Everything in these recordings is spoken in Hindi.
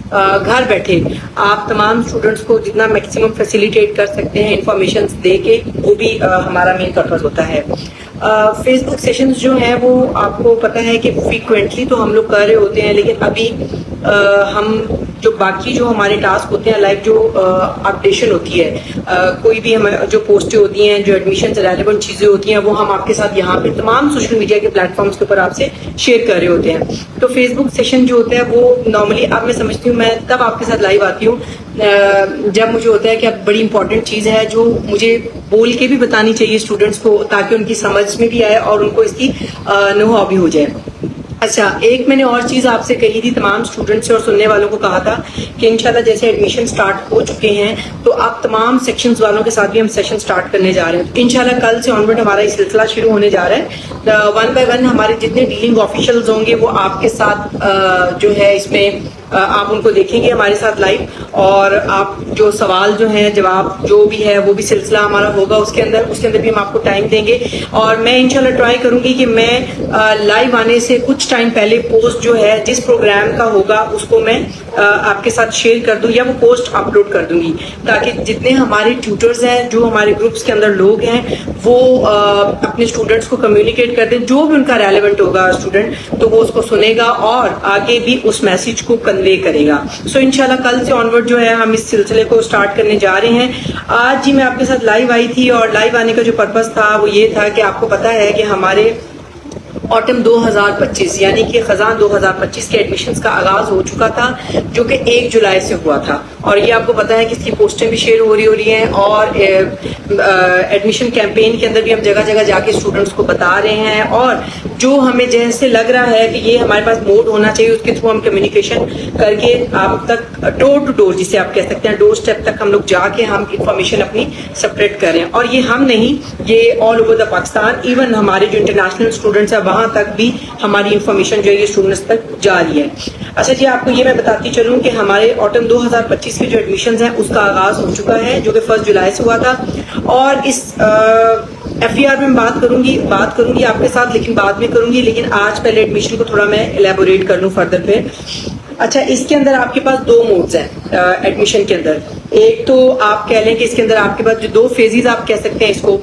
घर बैठे आप तमाम स्टूडेंट्स को जितना मैक्सिमम फैसिलिटेट कर सकते हैं इंफॉर्मेशन दे के, वो भी हमारा मेन पर्पज होता है। फेसबुक सेशंस जो हैं वो आपको पता है कि फ्रीक्वेंटली तो हम लोग कर रहे होते हैं, लेकिन अभी हम जो बाकी जो हमारे टास्क होते हैं, लाइक जो अपडेशन होती है, कोई भी हमारे जो पोस्टें होती हैं, जो एडमिशन से रेलेवेंट चीज़ें होती हैं, वो हम आपके साथ यहाँ पे तमाम सोशल मीडिया के प्लेटफॉर्म्स के ऊपर आपसे शेयर कर रहे होते हैं। तो फेसबुक सेशन जो होता है वो नॉर्मली अब मैं समझती हूँ मैं तब आपके साथ लाइव आती हूँ जब मुझे होता है कि अब बड़ी इंपॉर्टेंट चीज़ है जो मुझे बोल के भी बतानी चाहिए स्टूडेंट्स को, ताकि उनकी समझ में भी आए और उनको इसकी नो हाउ भी हो जाए। अच्छा, एक मैंने और चीज़ आपसे कही थी, तमाम स्टूडेंट्स से और सुनने वालों को कहा था कि इंशाल्लाह जैसे एडमिशन स्टार्ट हो चुके हैं तो आप तमाम सेक्शंस वालों के साथ भी हम सेशन स्टार्ट करने जा रहे हैं। इंशाल्लाह कल से ऑनवर्ड हमारा ये सिलसिला शुरू होने जा रहा है। वन बाय वन हमारे जितने डीलिंग ऑफिशियल्स होंगे वो आपके साथ जो है इसमें आप उनको देखेंगे हमारे साथ लाइव, और आप जो सवाल जो हैं जवाब जो भी है वो भी सिलसिला हमारा होगा उसके अंदर भी हम आपको टाइम देंगे। और मैं इंशाल्लाह ट्राई करूंगी कि मैं लाइव आने से कुछ टाइम पहले पोस्ट जो है जिस प्रोग्राम का होगा उसको मैं आपके साथ शेयर कर दूं या वो पोस्ट अपलोड कर दूंगी, ताकि जितने हमारे ट्यूटर्स हैं, जो हमारे ग्रुप्स के अंदर लोग हैं, वो अपने स्टूडेंट्स को कम्युनिकेट कर दें, जो भी उनका रेलेवेंट होगा स्टूडेंट तो वो उसको सुनेगा और आगे भी उस मैसेज को कन्वे करेगा। सो इंशाल्लाह कल से ऑनवर्ड जो है हम इस सिलसिले को स्टार्ट करने जा रहे हैं। आज ही मैं आपके साथ लाइव आई थी और लाइव आने का जो पर्पस था वो ये था कि आपको पता है कि हमारे ऑटम 2025 यानी कि खजान 2025 के एडमिशन्स का आगाज हो चुका था, जो कि 1 जुलाई से हुआ था, और ये आपको पता है कि इसकी पोस्टें भी शेयर हो रही हैं और एडमिशन कैंपेन के अंदर भी हम जगह जगह जाके स्टूडेंट्स को बता रहे हैं, और जो हमें जैसे लग रहा है कि ये हमारे पास मोड होना चाहिए उसके थ्रू हम कम्युनिकेशन करके आप तक डोर टू डोर, जिसे आप कह सकते हैं डोर स्टेप तक हम लोग जाके हम इंफॉर्मेशन अपनी स्प्रेड कर रहे हैं। और ये हम नहीं, ये all over the Pakistan, even हमारे जो इंटरनेशनल स्टूडेंट्स है वहां तक भी हमारी इंफॉर्मेशन जो है ये स्टूडेंट्स तक जा रही है। अच्छा जी, आपको ये मैं बताती चलूं कि हमारे ऑटम 2025 के जो एडमिशन हैं उसका आगाज हो चुका है, जो कि 1 जुलाई से हुआ था, और इस FER में बात करूंगी आपके साथ, लेकिन बाद में करूंगी, लेकिन आज पहले एडमिशन को थोड़ा मैं एलेबोरेट कर लूं फर्दर पे। अच्छा, इसके अंदर आपके पास 2 मोड्स हैं एडमिशन के अंदर। एक तो आप कह लें कि इसके अंदर आपके पास जो 2 फेजेस आप कह सकते हैं इसको,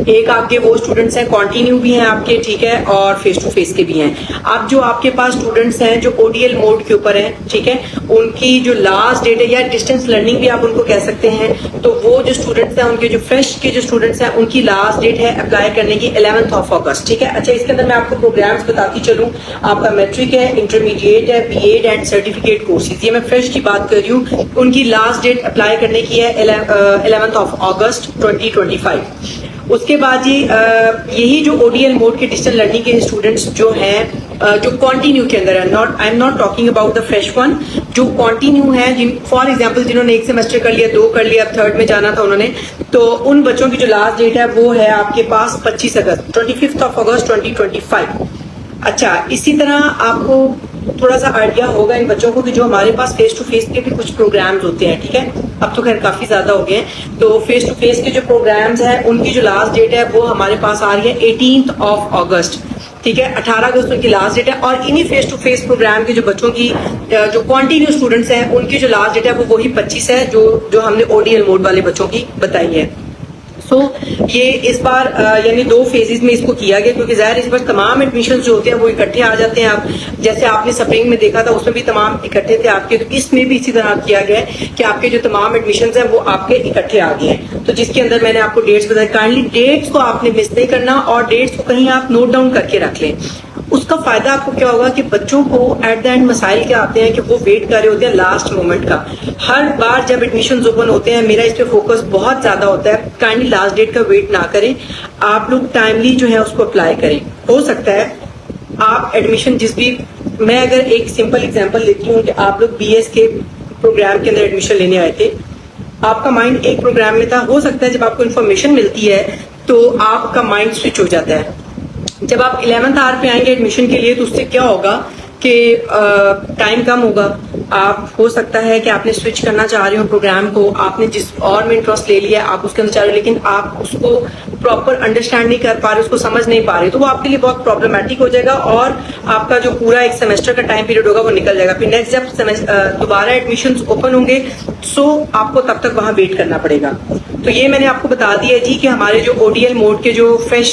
एक आपके वो स्टूडेंट्स हैं कॉन्टिन्यू भी हैं आपके, ठीक है, और फेस टू फेस के भी हैं। अब जो आपके पास स्टूडेंट्स हैं जो ODL मोड के ऊपर हैं, ठीक है, उनकी जो लास्ट डेट है या डिस्टेंस लर्निंग भी आप उनको कह सकते हैं, तो वो जो स्टूडेंट्स हैं उनके जो फ्रेश के जो स्टूडेंट्स हैं उनकी लास्ट डेट है अप्लाई करने की 11 अगस्त, ठीक है। अच्छा, इसके अंदर मैं आपको प्रोग्राम्स बताती चलूं, आपका मैट्रिक है, इंटरमीडिएट है, BEd एंड सर्टिफिकेट कोर्सेज, ये मैं फ्रेश की बात कर रही हूँ, उनकी लास्ट डेट अप्लाई करने की है 11 अगस्त 2025। उसके बाद जी यही जो ODL मोड के डिजिटल लर्निंग के स्टूडेंट्स जो हैं जो कंटिन्यू के अंदर है, I am not talking about the fresh one, जो कंटिन्यू है, फॉर एग्जांपल जिन्होंने 1 सेमेस्टर कर लिया, 2 कर लिया, अब 3rd में जाना था उन्होंने, तो उन बच्चों की जो लास्ट डेट है वो है आपके पास 25 अगस्त 25 अगस्त 2025। अच्छा, इसी तरह आपको थोड़ा सा आइडिया होगा इन बच्चों को कि जो हमारे पास फेस टू फेस के भी कुछ प्रोग्राम्स होते हैं, ठीक है, अब तो खैर काफी ज्यादा हो गए हैं, तो फेस टू फेस के जो प्रोग्राम्स हैं उनकी जो लास्ट डेट है वो हमारे पास आ रही है 18 अगस्त, ठीक है, 18 अगस्त उनकी लास्ट डेट है। और इन्हीं फेस टू फेस प्रोग्राम के जो बच्चों की जो कॉन्टिन्यू स्टूडेंट्स हैं उनकी जो लास्ट डेट है वो वही 25 है जो हमने ODL मोड वाले बच्चों की बताई है। सो ये इस बार यानी 2 फेजेस में इसको किया गया, क्योंकि जाहिर इस बार तमाम एडमिशन जो होते हैं वो इकट्ठे आ जाते हैं। आप जैसे आपने स्प्रिंग में देखा था उसमें भी तमाम इकट्ठे थे आपके, तो इसमें भी इसी तरह किया गया है कि आपके जो तमाम एडमिशन हैं वो आपके इकट्ठे आ गए हैं। तो जिसके अंदर मैंने आपको डेट्स बताई, काइंडली डेट्स को आपने मिस नहीं करना और डेट्स को कहीं आप नोट डाउन करके रख लें। उसका फायदा आपको क्या होगा कि बच्चों को एट द एंड मसाइल क्या आते हैं कि वो वेट कर रहे होते हैं लास्ट मोमेंट का। हर बार जब एडमिशन ओपन होते हैं मेरा इस पे फोकस बहुत ज्यादा होता है, काइंडली लास्ट डेट का वेट ना करें, आप लोग टाइमली जो है उसको अप्लाई करें। हो सकता है आप एडमिशन जिस भी, मैं अगर एक सिंपल एग्जाम्पल लेती हूँ कि आप लोग BS के प्रोग्राम के अंदर एडमिशन लेने आए थे, आपका माइंड एक प्रोग्राम में था, हो सकता है जब आपको इन्फॉर्मेशन मिलती है तो आपका माइंड स्विच हो जाता है। जब आप 11th आवर पे आएंगे एडमिशन के लिए तो उससे क्या होगा कि टाइम कम होगा, आप हो सकता है कि आपने स्विच करना चाह रहे हो प्रोग्राम को, आपने जिस और में इंटरेस्ट ले लिया आप उसके अंदर चाह रहे हो, लेकिन आप उसको प्रॉपर अंडरस्टैंड नहीं कर पा रहे, उसको समझ नहीं पा रहे, तो वो आपके लिए बहुत प्रॉब्लमेटिक हो जाएगा और आपका जो पूरा एक सेमेस्टर का टाइम पीरियड होगा वो निकल जाएगा। फिर नेक्स्ट जब दोबारा एडमिशंस ओपन होंगे सो आपको तब तक वहां वेट करना पड़ेगा। तो ये मैंने आपको बता दिया जी कि हमारे जो ODL मोड के जो फ्रेश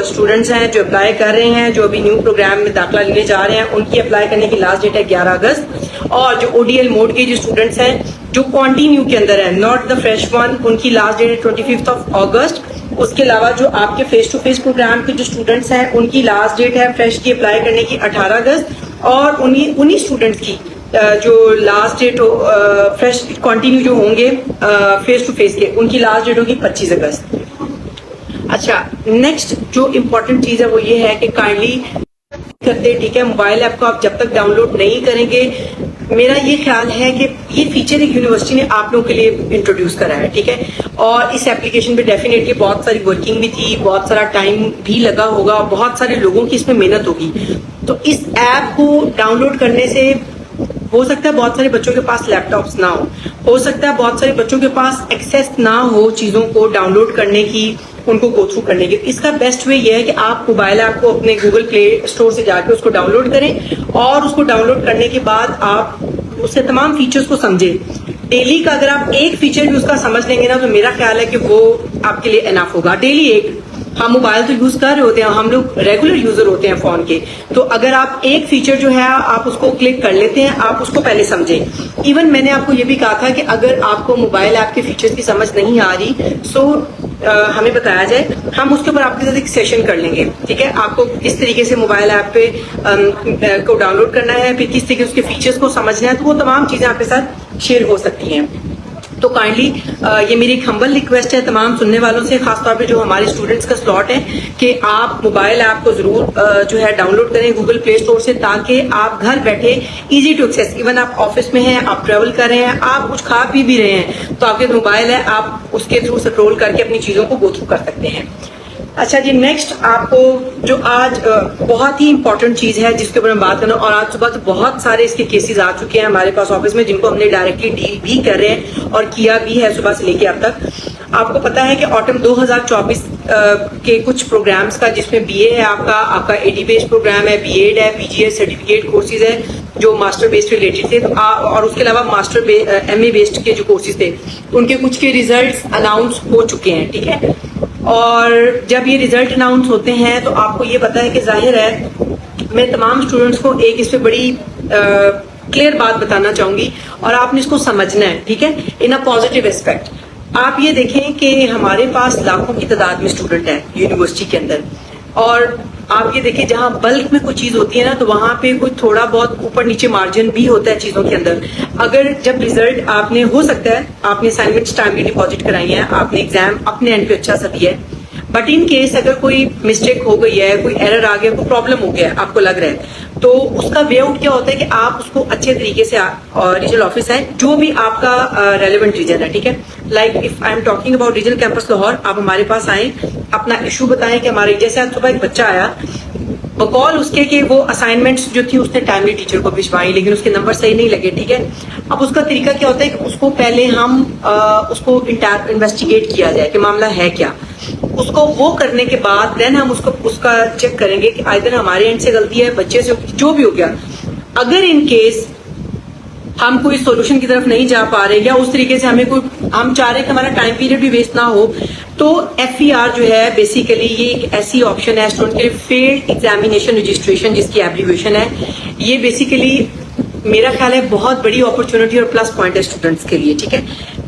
स्टूडेंट्स हैं जो अप्लाई कर रहे हैं, जो अभी न्यू प्रोग्राम में दाखिला लेने जा रहे हैं, उनकी अप्लाई करने की लास्ट डेट है 11 अगस्त। और जो ODL मोड के जो स्टूडेंट्स हैं जो कॉन्टिन्यू के अंदर है, नॉट द फ्रेश वन, उनकी लास्ट डेट है 25 अगस्त। उसके अलावा जो आपके फेस टू फेस प्रोग्राम के जो स्टूडेंट्स हैं उनकी लास्ट डेट है फ्रेश की अप्लाई करने की 18 अगस्त। और उन्हीं स्टूडेंट्स की जो लास्ट डेट फ्रेश कंटिन्यू जो होंगे फेस टू फेस के, उनकी लास्ट डेट होगी 25 अगस्त। अच्छा, नेक्स्ट जो इम्पोर्टेंट चीज है वो ये है कि काइंडली करते, ठीक है, मोबाइल ऐप को आप जब तक डाउनलोड नहीं करेंगे, मेरा ये ख्याल है कि ये फीचर एक यूनिवर्सिटी ने आप लोगों के लिए इंट्रोड्यूस करा है, ठीक है। और इस एप्लीकेशन पे डेफिनेटली बहुत सारी वर्किंग भी थी, बहुत सारा टाइम भी लगा होगा, बहुत सारे लोगों की इसमें मेहनत होगी। तो इस ऐप को डाउनलोड करने से हो सकता है बहुत सारे बच्चों के पास लैपटॉप्स ना हो सकता है बहुत सारे बच्चों के पास एक्सेस ना हो चीजों को डाउनलोड करने की, उनको गो थ्रू करने की। इसका बेस्ट वे ये है कि आप मोबाइल ऐप को अपने गूगल प्ले स्टोर से जाके उसको डाउनलोड करें और उसको डाउनलोड करने के बाद आप उससे तमाम फीचर्स को समझें। डेली का अगर आप एक फीचर भी उसका समझ लेंगे ना, तो मेरा ख्याल है कि वो आपके लिए एनफ होगा। डेली एक, हम मोबाइल तो यूज कर रहे होते हैं, हम लोग रेगुलर यूजर होते हैं फोन के, तो अगर आप एक फीचर जो है आप उसको क्लिक कर लेते हैं, आप उसको पहले समझें। इवन मैंने आपको ये भी कहा था कि अगर आपको मोबाइल ऐप के फीचर्स की समझ नहीं आ रही सो हमें बताया जाए, हम उसके ऊपर आपके साथ एक सेशन कर लेंगे, ठीक है। आपको किस तरीके से मोबाइल ऐप पे को डाउनलोड करना है, फिर किस तरीके से उसके फीचर्स को समझना है, तो वो तमाम चीजें आपके साथ शेयर हो सकती हैं। तो काइंडली ये मेरी एक हम्बल रिक्वेस्ट है तमाम सुनने वालों से, खासतौर पे जो हमारे स्टूडेंट्स का स्लॉट है, कि आप मोबाइल ऐप को जरूर जो है डाउनलोड करें गूगल प्ले स्टोर से, ताकि आप घर बैठे इजी टू एक्सेस, इवन आप ऑफिस में हैं, आप ट्रेवल कर रहे हैं, आप कुछ खा पी भी रहे हैं, तो आपके मोबाइल है, आप उसके थ्रू स्क्रॉल करके अपनी चीजों को गो थ्रू कर सकते हैं। अच्छा जी, नेक्स्ट आपको जो आज बहुत ही इंपॉर्टेंट चीज है जिसके ऊपर हम बात करना, और आज सुबह तो बहुत सारे इसके केसेस आ चुके हैं हमारे पास ऑफिस में, जिनको हमने डायरेक्टली डील भी कर रहे हैं और किया भी है सुबह से लेके अब तक। आपको पता है कि ऑटम 2024 के कुछ प्रोग्राम्स का, जिसमें BA है आपका AD बेस्ड प्रोग्राम है, BEd है, PGS सर्टिफिकेट कोर्सेज है जो मास्टर बेस्ड रिलेटेड थे, और उसके अलावा मास्टर MA बेस्ड के जो कोर्सेज थे उनके कुछ के रिजल्ट अनाउंस हो चुके हैं, ठीक है। और जब ये रिजल्ट अनाउंस होते हैं तो आपको ये पता है कि जाहिर है मैं तमाम स्टूडेंट्स को एक इस पे बड़ी क्लियर बात बताना चाहूंगी और आपने इसको समझना है, ठीक है, इन अ पॉजिटिव एस्पेक्ट। आप ये देखें कि हमारे पास लाखों की तादाद में स्टूडेंट है यूनिवर्सिटी के अंदर, और आप ये देखिए जहां बल्क में कोई चीज होती है ना, तो वहां पे कुछ थोड़ा बहुत ऊपर नीचे मार्जिन भी होता है चीजों के अंदर। अगर जब रिजल्ट आपने, हो सकता है आपने असाइनमेंट्स टाइमली डिपॉजिट कराई है, आपने एग्जाम अपने एंड पे अच्छा सा दिया है, बट इन केस अगर कोई मिस्टेक हो गई है, कोई एरर आ गया, कोई प्रॉब्लम हो गया है, आपको लग रहा है, तो उसका वे आउट क्या होता है कि आप उसको अच्छे तरीके से रीजनल ऑफिस है जो भी आपका रेलेवेंट रीजन है, ठीक है। Like if I am talking about regional campus Lahore, आप हमारे पास आए, अपना इशू बताएं कि हमारे, जैसे आज सुबह एक बच्चा आया बकौल उसके कि वो असाइनमेंट्स जो थी उसने टाइमली टीचर को भिजवाई, लेकिन उसके नंबर सही नहीं लगे, ठीक है। अब उसका तरीका क्या होता है कि उसको पहले हम उसको इन्वेस्टिगेट किया जाए कि मामला है क्या, उसको वो करने के बाद देन हम उसका चेक करेंगे कि आइदर हमारे एंड से गलती है, बच्चे से, जो भी हो गया। अगर इन केस हम कोई सॉल्यूशन की तरफ नहीं जा पा रहे या उस तरीके से हमें कोई, हम चाह रहे हैं कि हमारा टाइम पीरियड भी वेस्ट ना हो, तो FER जो है बेसिकली ये एक ऐसी ऑप्शन है स्टूडेंट के लिए, फेल्ड एग्जामिनेशन रजिस्ट्रेशन जिसकी एब्रीविएशन है। ये बेसिकली मेरा ख्याल है बहुत बड़ी अपॉर्चुनिटी और प्लस पॉइंट है स्टूडेंट्स के लिए, ठीक है,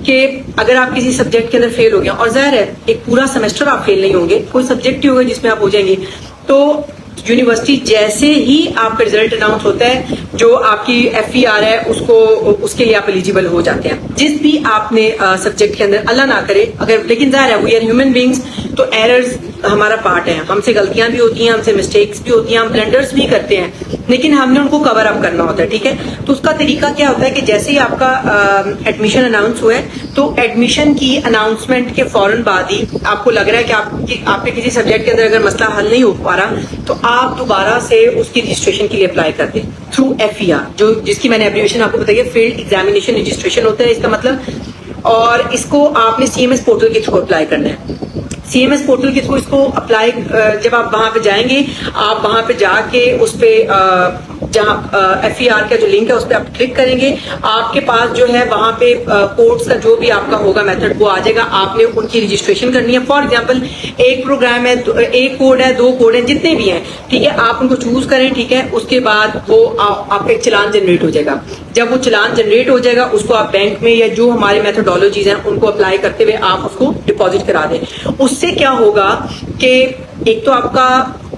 कि अगर आप किसी सब्जेक्ट के अंदर फेल हो गया, और जाहिर है एक पूरा सेमेस्टर आप फेल नहीं होंगे, कोई सब्जेक्ट ही होगा जिसमें आप हो जाएंगे, तो यूनिवर्सिटी जैसे ही आपका रिजल्ट अनाउंस होता है, जो आपकी FER है उसके लिए आप एलिजिबल हो जाते हैं। जिस भी आपने सब्जेक्ट के अंदर, अल्लाह ना करे अगर, लेकिन जाहिर है वी आर ह्यूमन बींग्स, तो एरर्स हमारा पार्ट है, हमसे गलतियां भी होती हैं, हमसे मिस्टेक्स भी होती हैं, हम ब्लंडर्स भी करते हैं, लेकिन हमने उनको कवर अप करना होता है, ठीक है। तो उसका तरीका क्या होता है कि जैसे ही आपका एडमिशन अनाउंस हुआ है, तो एडमिशन की अनाउंसमेंट के फौरन बाद ही आपको लग रहा है कि आपके किसी सब्जेक्ट के अंदर अगर मसला हल नहीं हो पा रहा, तो आप दोबारा से उसकी रजिस्ट्रेशन के लिए अप्लाई कर दें थ्रू FER, जो जिसकी मैंने एब्रीविएशन आपको बताई है, फील्ड एग्जामिनेशन रजिस्ट्रेशन होता है इसका मतलब, और इसको आपने CMS पोर्टल के थ्रू अप्लाई करना है। CMS पोर्टल के थ्रू इसको अप्लाई, जब आप वहां पे जाएंगे, आप वहां पे जाके उस पे जहां FER का जो लिंक है उस पर आप क्लिक करेंगे, आपके पास जो है वहां पे कोड्स का जो भी आपका होगा मेथड वो आ जाएगा। आपने उनकी रजिस्ट्रेशन करनी है। फॉर एग्जांपल एक प्रोग्राम है, एक कोड है, 2 कोड है, जितने भी हैं, ठीक है, आप उनको चूज करें, ठीक है। उसके बाद वो आपका एक चलान जनरेट हो जाएगा। जब वो चलान जनरेट हो जाएगा, उसको आप बैंक में या जो हमारे मेथोडोलॉजीज हैं उनको अप्लाई करते हुए आप उसको डिपॉजिट करा दें। उससे क्या होगा कि एक तो आपका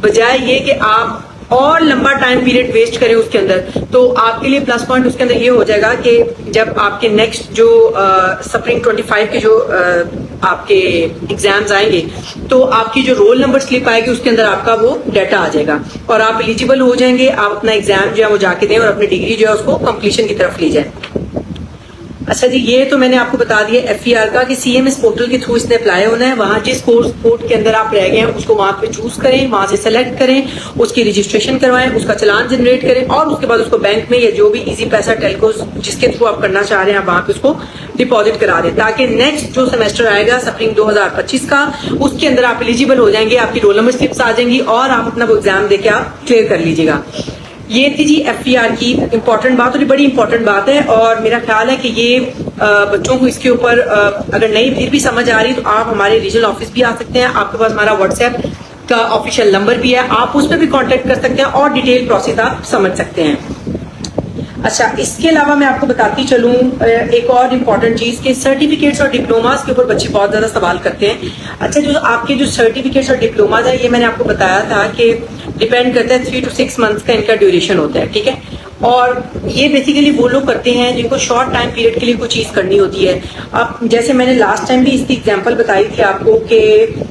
बजाय ये कि आप और लंबा टाइम पीरियड वेस्ट करें उसके अंदर, तो आपके लिए प्लस पॉइंट उसके अंदर ये हो जाएगा कि जब आपके नेक्स्ट जो स्प्रिंग 25 के जो आपके एग्जाम्स आएंगे, तो आपकी जो रोल नंबर स्लिप आएगी उसके अंदर आपका वो डाटा आ जाएगा और आप एलिजिबल हो जाएंगे। आप अपना एग्जाम जो है वो जाके दें और अपनी डिग्री जो है उसको कंप्लीशन की तरफ ले जाएं। अच्छा जी, ये तो मैंने आपको बता दिया FER का कि CMS पोर्टल के थ्रू इसने अप्लाई होना है। वहां जिस कोर्स कोड के अंदर आप रह गए हैं उसको वहां पे चूज करें, वहां से सेलेक्ट करें, उसकी रजिस्ट्रेशन करवाएं, उसका चलान जनरेट करें और उसके बाद उसको बैंक में या जो भी इजी पैसा टेलको जिसके थ्रू आप करना चाह रहे हैं वहां पे उसको डिपॉजिट करा दें, ताकि नेक्स्ट जो सेमेस्टर आएगा स्प्रिंग 2025 का, उसके अंदर आप एलिजिबल हो जाएंगे, आपकी रोल नंबर स्लिप्स आ जाएंगी और आप अपना वो एग्जाम देके आप क्लियर कर लीजिएगा। ये थी जी FER की इंपॉर्टेंट बात और ये बड़ी इंपॉर्टेंट बात है और मेरा ख्याल है कि ये बच्चों को इसके ऊपर अगर नहीं फिर भी समझ आ रही तो आप हमारे रीजनल ऑफिस भी आ सकते हैं। आपके पास हमारा WhatsApp का ऑफिशियल नंबर भी है, आप उस पर भी कांटेक्ट कर सकते हैं और डिटेल प्रोसेस आप समझ सकते हैं। अच्छा, इसके अलावा मैं आपको बताती चलूं एक और इम्पॉर्टेंट चीज के सर्टिफिकेट्स और डिप्लोमास के ऊपर बच्चे बहुत ज्यादा सवाल करते हैं। अच्छा, जो आपके जो सर्टिफिकेट्स और डिप्लोमास है, ये मैंने आपको बताया था कि डिपेंड करता है 3 to 6 मंथ्स का इनका ड्यूरेशन होता है, ठीक है। और ये बेसिकली वो लोग करते हैं जिनको शॉर्ट टाइम पीरियड के लिए कोई चीज करनी होती है। अब जैसे मैंने लास्ट टाइम भी इसकी एग्जांपल बताई थी आपको कि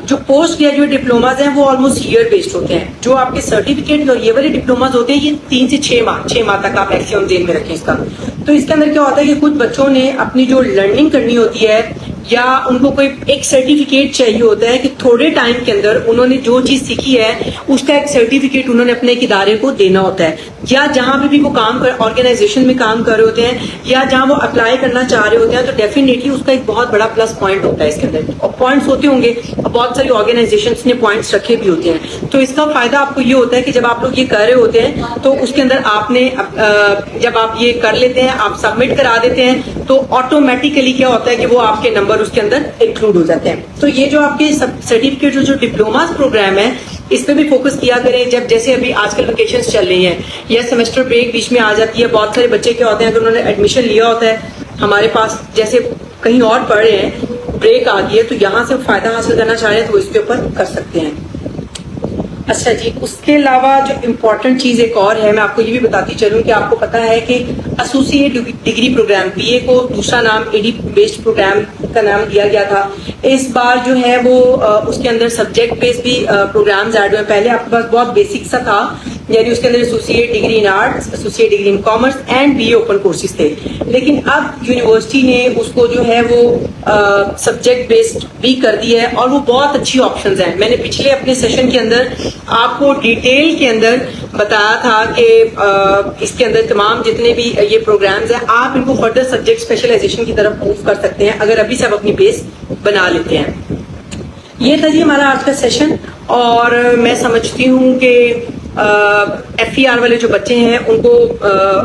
जो पोस्ट ग्रेजुएट डिप्लोमाज हैं वो ऑलमोस्ट ईयर बेस्ड होते हैं। जो आपके सर्टिफिकेट और ये वाले डिप्लोमाज होते हैं ये 3 से 6 माह तक आप मैक्सिमम जेल में रखें इसका। तो इसके अंदर क्या होता है कि कुछ बच्चों ने अपनी जो लर्निंग करनी होती है या उनको कोई एक सर्टिफिकेट चाहिए होता है कि थोड़े टाइम के अंदर उन्होंने जो चीज सीखी है उसका एक सर्टिफिकेट उन्होंने अपने एक इदारे को देना होता है, या जहां भी वो काम कर ऑर्गेनाइजेशन में काम कर रहे होते हैं या जहां वो अप्लाई करना चाह रहे होते हैं, तो डेफिनेटली उसका एक बहुत बड़ा प्लस पॉइंट होता है इसके अंदर। और पॉइंट्स होते होंगे, बहुत सारी ऑर्गेनाइजेशंस ने पॉइंट्स रखे भी होते हैं। तो इसका फायदा आपको ये होता है कि जब आप लोग ये कर रहे होते हैं तो उसके अंदर आपने जब आप ये कर लेते हैं, आप सबमिट करा देते हैं, तो ऑटोमेटिकली क्या होता है कि वो आपके नंबर उसके अंदर इंक्लूड हो जाते हैं। तो ये जो आपके सर्टिफिकेट जो डिप्लोमा प्रोग्राम है इस पे भी फोकस किया करें। जब जैसे अभी आजकल वेकेशंस चल रही हैं या सेमेस्टर ब्रेक बीच में आ जाती है, बहुत सारे बच्चे क्या होते हैं, अगर उन्होंने एडमिशन लिया होता है हमारे पास, जैसे कहीं और पढ़ रहे हैं, ब्रेक आ गई है, तो यहाँ से फायदा हासिल करना चाह रहे हैं तो इसके ऊपर कर सकते हैं। अच्छा जी, उसके अलावा जो इम्पोर्टेंट चीज एक और है, मैं आपको ये भी बताती चलूं कि आपको पता है कि एसोसिएट डिग्री प्रोग्राम BA को दूसरा नाम AD बेस्ड प्रोग्राम का नाम दिया गया था। इस बार जो है वो उसके अंदर सब्जेक्ट बेस्ड भी प्रोग्राम्स ऐड हुए। पहले आपके पास बहुत बेसिक सा था, यानी उसके अंदर associate degree in arts, associate degree in commerce and BA open courses थे। लेकिन अब यूनिवर्सिटी ने उसको जो है वो सब्जेक्ट बेस्ड भी कर दिया है और वो बहुत अच्छी ऑप्शंस हैं। मैंने पिछले अपने सेशन के अंदर आपको डिटेल के अंदर बताया था कि इसके अंदर तमाम जितने भी ये प्रोग्राम्स हैं आप इनको फर्दर सब्जेक्ट स्पेशलाइजेशन की तरफ मूव कर सकते हैं अगर अभी से आप अपनी बेस बना लेते हैं। ये था जी हमारा आज का सेशन और मैं समझती हूँ कि FER वाले जो बच्चे हैं उनको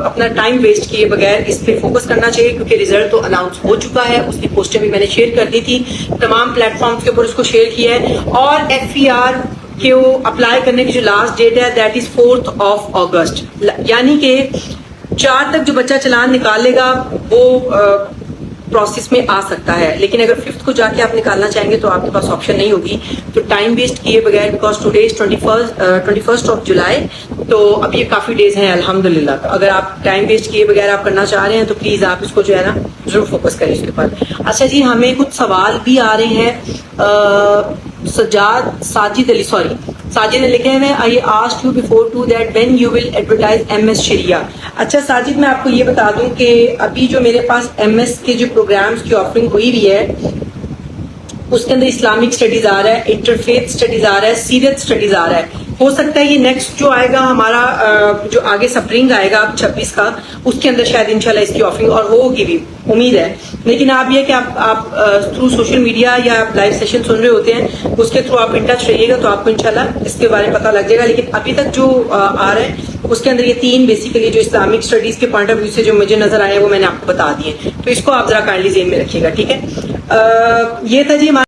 अपना टाइम वेस्ट किए बगैर इस पे फोकस करना चाहिए, क्योंकि रिजल्ट तो अनाउंस हो चुका है। उसकी पोस्टें भी मैंने शेयर कर दी थी, तमाम प्लेटफॉर्म्स के ऊपर उसको शेयर किया है। और FER के वो अप्लाई करने की जो लास्ट डेट है दैट इज 4 अगस्त, यानी कि 4 तक जो बच्चा चालान निकाल लेगा वो प्रोसेस में आ सकता है। लेकिन अगर 5 को जाके आप निकालना चाहेंगे तो आपके पास ऑप्शन नहीं होगी। तो टाइम वेस्ट किए बगैर, बिकॉज टुडे इज 21 जुलाई, तो अब ये काफी डेज हैं अल्हम्दुलिल्लाह। तो अगर आप टाइम वेस्ट किए बगैर आप करना चाह रहे हैं तो प्लीज आप इसको जो है ना जरूर फोकस करें इसके ऊपर। अच्छा जी, हमें कुछ सवाल भी आ रहे हैं। साजिद ने लिखे हुए I asked you before to that when you will advertise MS शरिया। अच्छा साजिद, मैं आपको ये बता दूं कि अभी जो मेरे पास MS के जो प्रोग्राम्स की ऑफरिंग हुई हुई है उसके अंदर इस्लामिक स्टडीज आ रहा है, इंटरफेथ स्टडीज आ रहा है, सीरत स्टडीज आ रहा है। हो सकता है ये नेक्स्ट जो आएगा हमारा जो आगे स्प्रिंग आएगा 26 का, उसके अंदर शायद इंशाल्लाह इसकी ऑफरिंग और होगी भी, उम्मीद है। लेकिन आप ये कि आप थ्रू सोशल मीडिया या लाइव सेशन सुन रहे होते हैं, उसके थ्रू आप इन टच रहिएगा तो आपको इंशाल्लाह इसके बारे में पता लग जाएगा। लेकिन अभी तक जो आ रहा है उसके अंदर ये 3 बेसिकली जो इस्लामिक स्टडीज के पॉइंट ऑफ व्यू से जो मुझे नजर आए वो मैंने आपको बता दिए, तो इसको आप जरा काइंडली ज़हन में रखिएगा, ठीक है। ये था जी हमारा